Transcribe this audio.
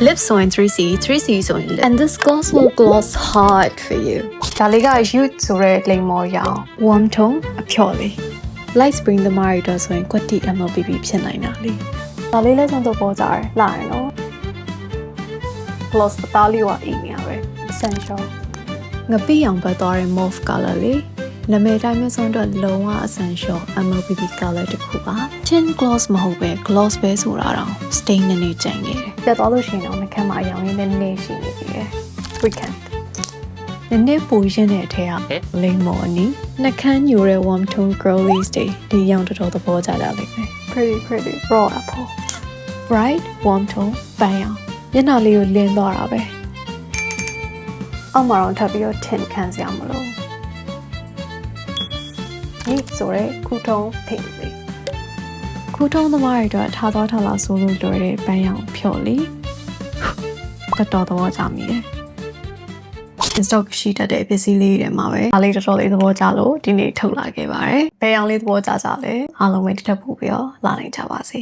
Lips so in 3C, 3C so in lip. And this gloss will gloss hard for you. ဒါလေးက youth ဆိုတဲ့လိမ်မော်ရောင် Warm tone အဖြော်လေး Light spring သမားတွေတော့ဆိုရင်ကွက်တီ MLBB ဖြစ်နိုင်တာလေ ဒါလေးလည်းဆုံးတော့ပေါ်ကြတယ်လာရင်နော် gloss ပသားလေးကအီးနေရပဲ essential ငပိအောင်ဘက်သွားတဲ့ mauve color လေးနာမည်တိုင်းမျိုးဆုံးတော့လုံးဝ essential MLBB color တစ်ခုပါ tin gloss မဟုတ်ပဲ gloss ပဲဆိုတာတော့ stain နဲ့နေကြံခဲ့တယ် ပြတ်သွားလို့ရှိရင်တော့နှခမ်းမှာအရောင်လေးနဲ့နေရှိနေပြီလေ weekend နည်းနည်းပိုရင်းတဲ့အထက်ကလိမ့်မော်အနီးနှကန်းညိုတဲ့ warm tone girlies တွေဒီရောင်တော်တော်သဘောကျကြလိမ့်မယ် pretty raw apple bright warm tone ပန်းရောင်မျက်နှာလေးကိုလင်းသွားတာပဲ အောက်မှာတော့ထပ်ပြီးတော့ tin ခံစရာမလိုဒီဆိုရဲခုထုံး pink လေး ခုထုံးသမားတွေတော့ထားသွားထားလာဆိုလို့လွယ်တဲ့ပန်းရောင်ဖြော်လေးတော်တော်သဘောကျမိတယ် stock ရှိတတ်တဲ့ပစ္စည်းလေးတွေမှာပဲအားလေးတော်တော်လေးသဘောကျလို့ဒီနေ့ထုတ်လာခဲ့ပါတယ်ဘယ်အောင်လေးသဘောကျကြလဲအားလုံးပဲတစ်ထပ်ပို့ပြီးတော့လာနိုင်ကြပါစေ